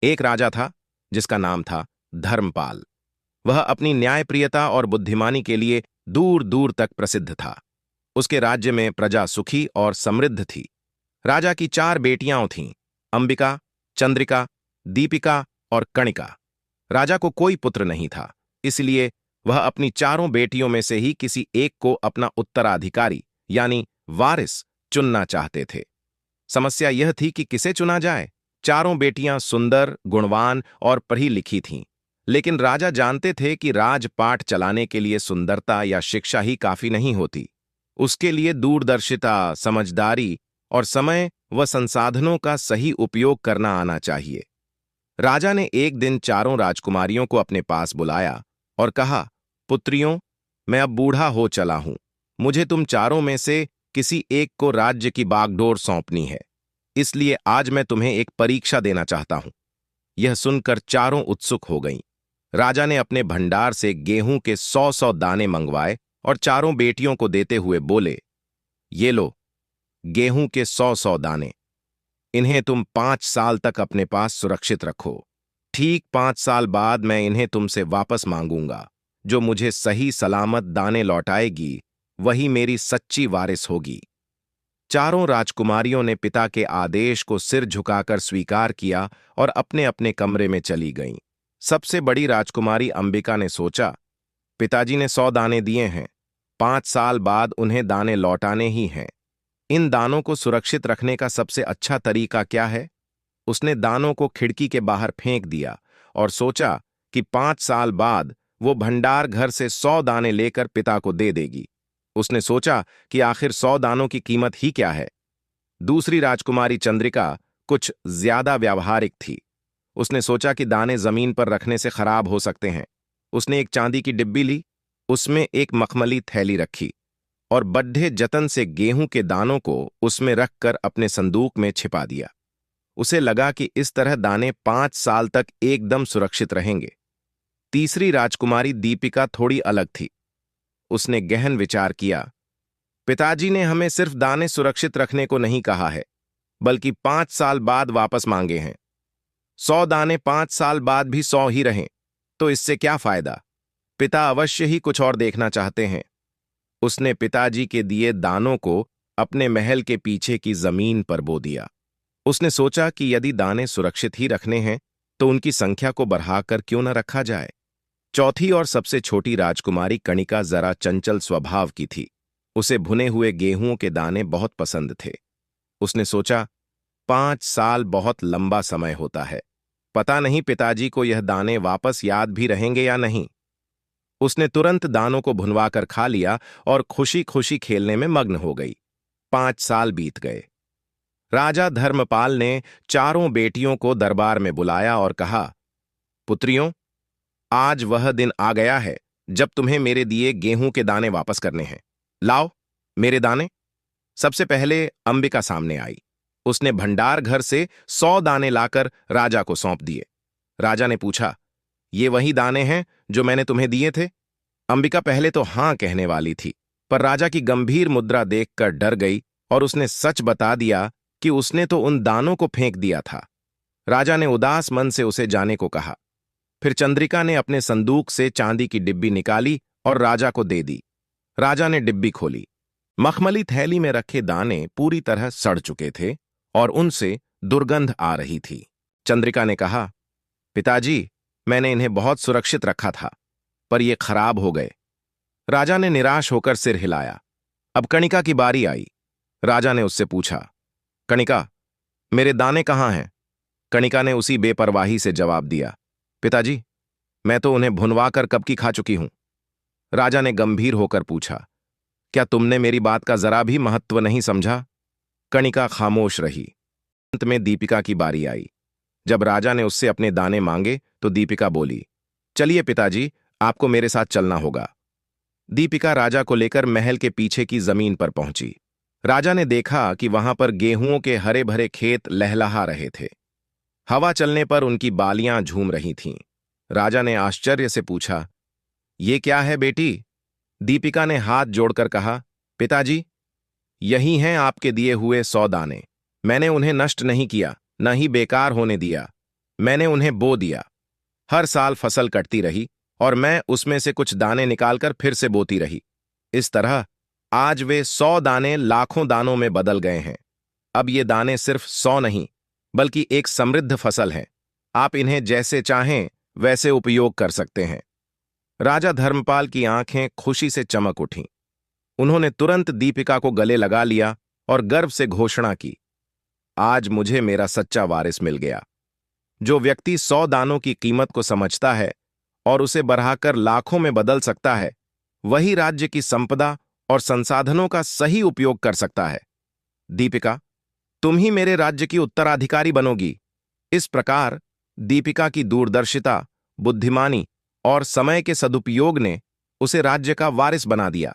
एक राजा था जिसका नाम था धर्मपाल। वह अपनी न्यायप्रियता और बुद्धिमानी के लिए दूर दूर तक प्रसिद्ध था। उसके राज्य में प्रजा सुखी और समृद्ध थी। राजा की 4 बेटियां थीं, अंबिका, चंद्रिका, दीपिका और कणिका। राजा को कोई पुत्र नहीं था, इसलिए वह अपनी चारों बेटियों में से ही किसी एक को अपना उत्तराधिकारी यानी वारिस चुनना चाहते थे। समस्या यह थी कि किसे चुना जाए। चारों बेटियां सुंदर, गुणवान और पढ़ी लिखी थीं, लेकिन राजा जानते थे कि राजपाट चलाने के लिए सुंदरता या शिक्षा ही काफी नहीं होती। उसके लिए दूरदर्शिता, समझदारी और समय व संसाधनों का सही उपयोग करना आना चाहिए। राजा ने एक दिन चारों राजकुमारियों को अपने पास बुलाया और कहा, पुत्रियों, मैं अब बूढ़ा हो चला हूं। मुझे तुम चारों में से किसी एक को राज्य की बागडोर सौंपनी है। इसलिए आज मैं तुम्हें एक परीक्षा देना चाहता हूं। यह सुनकर चारों उत्सुक हो गईं। राजा ने अपने भंडार से गेहूं के 100-100 दाने मंगवाए और चारों बेटियों को देते हुए बोले, ये लो, गेहूं के 100-100 दाने। इन्हें तुम 5 साल तक अपने पास सुरक्षित रखो। ठीक 5 साल बाद मैं इन्हें तुमसे वापस मांगूंगा। जो मुझे सही सलामत दाने लौटाएगी, वही मेरी सच्ची वारिस होगी। चारों राजकुमारियों ने पिता के आदेश को सिर झुकाकर स्वीकार किया और अपने अपने कमरे में चली गईं। सबसे बड़ी राजकुमारी अंबिका ने सोचा, पिताजी ने 100 दाने दिए हैं, 5 साल बाद उन्हें दाने लौटाने ही हैं। इन दानों को सुरक्षित रखने का सबसे अच्छा तरीका क्या है? उसने दानों को खिड़की के बाहर फेंक दिया और सोचा कि 5 साल बाद वो भंडार घर से 100 दाने लेकर पिता को दे देगी। उसने सोचा कि आखिर 100 दानों की कीमत ही क्या है। दूसरी राजकुमारी चंद्रिका कुछ ज्यादा व्यावहारिक थी। उसने सोचा कि दाने जमीन पर रखने से खराब हो सकते हैं। उसने एक चांदी की डिब्बी ली, उसमें एक मखमली थैली रखी और बड्ढे जतन से गेहूं के दानों को उसमें रखकर अपने संदूक में छिपा दिया। उसे लगा कि इस तरह दाने 5 साल तक एकदम सुरक्षित रहेंगे। तीसरी राजकुमारी दीपिका थोड़ी अलग थी। उसने गहन विचार किया, पिताजी ने हमें सिर्फ दाने सुरक्षित रखने को नहीं कहा है, बल्कि 5 साल बाद वापस मांगे हैं। 100 दाने 5 साल बाद भी 100 ही रहें, तो इससे क्या फायदा? पिता अवश्य ही कुछ और देखना चाहते हैं। उसने पिताजी के दिए दानों को अपने महल के पीछे की जमीन पर बो दिया। उसने सोचा कि यदि दाने सुरक्षित ही रखने हैं, तो उनकी संख्या को बढ़ाकर क्यों न रखा जाए। चौथी और सबसे छोटी राजकुमारी कणिका जरा चंचल स्वभाव की थी। उसे भुने हुए गेहूं के दाने बहुत पसंद थे। उसने सोचा, 5 साल बहुत लंबा समय होता है। पता नहीं पिताजी को यह दाने वापस याद भी रहेंगे या नहीं। उसने तुरंत दानों को भुनवाकर खा लिया और खुशी खुशी खेलने में मग्न हो गई। 5 साल बीत गए। राजा धर्मपाल ने चारों बेटियों को दरबार में बुलाया और कहा, पुत्रियों, आज वह दिन आ गया है जब तुम्हें मेरे दिए गेहूं के दाने वापस करने हैं। लाओ मेरे दाने। सबसे पहले अंबिका सामने आई। उसने भंडार घर से 100 दाने लाकर राजा को सौंप दिए। राजा ने पूछा, ये वही दाने हैं जो मैंने तुम्हें दिए थे? अंबिका पहले तो हां कहने वाली थी, पर राजा की गंभीर मुद्रा देखकर डर गई और उसने सच बता दिया कि उसने तो उन दानों को फेंक दिया था। राजा ने उदास मन से उसे जाने को कहा। फिर चंद्रिका ने अपने संदूक से चांदी की डिब्बी निकाली और राजा को दे दी। राजा ने डिब्बी खोली। मखमली थैली में रखे दाने पूरी तरह सड़ चुके थे और उनसे दुर्गंध आ रही थी। चंद्रिका ने कहा, पिताजी, मैंने इन्हें बहुत सुरक्षित रखा था, पर ये खराब हो गए। राजा ने निराश होकर सिर हिलाया। अब कणिका की बारी आई। राजा ने उससे पूछा, कणिका, मेरे दाने कहाँ हैं? कणिका ने उसी बेपरवाही से जवाब दिया, पिताजी, मैं तो उन्हें भुनवाकर कब की खा चुकी हूं। राजा ने गंभीर होकर पूछा, क्या तुमने मेरी बात का जरा भी महत्व नहीं समझा? कणिका खामोश रही। अंत में दीपिका की बारी आई। जब राजा ने उससे अपने दाने मांगे तो दीपिका बोली, चलिए पिताजी, आपको मेरे साथ चलना होगा। दीपिका राजा को लेकर महल के पीछे की जमीन पर पहुंची। राजा ने देखा कि वहां पर गेहूंओं के हरे भरे खेत लहलहा रहे थे। हवा चलने पर उनकी बालियां झूम रही थीं। राजा ने आश्चर्य से पूछा, ये क्या है बेटी? दीपिका ने हाथ जोड़कर कहा, पिताजी, यही हैं आपके दिए हुए 100 दाने। मैंने उन्हें नष्ट नहीं किया, न ही बेकार होने दिया। मैंने उन्हें बो दिया। हर साल फसल कटती रही और मैं उसमें से कुछ दाने निकालकर फिर से बोती रही। इस तरह आज वे 100 दाने लाखों दानों में बदल गए हैं। अब ये दाने सिर्फ 100 नहीं, बल्कि एक समृद्ध फसल है। आप इन्हें जैसे चाहें वैसे उपयोग कर सकते हैं। राजा धर्मपाल की आंखें खुशी से चमक उठीं। उन्होंने तुरंत दीपिका को गले लगा लिया और गर्व से घोषणा की, आज मुझे मेरा सच्चा वारिस मिल गया। जो व्यक्ति 100 दानों की कीमत को समझता है और उसे बढ़ाकर लाखों में बदल सकता है, वही राज्य की संपदा और संसाधनों का सही उपयोग कर सकता है। दीपिका, तुम ही मेरे राज्य की उत्तराधिकारी बनोगी। इस प्रकार दीपिका की दूरदर्शिता, बुद्धिमानी और समय के सदुपयोग ने उसे राज्य का वारिस बना दिया।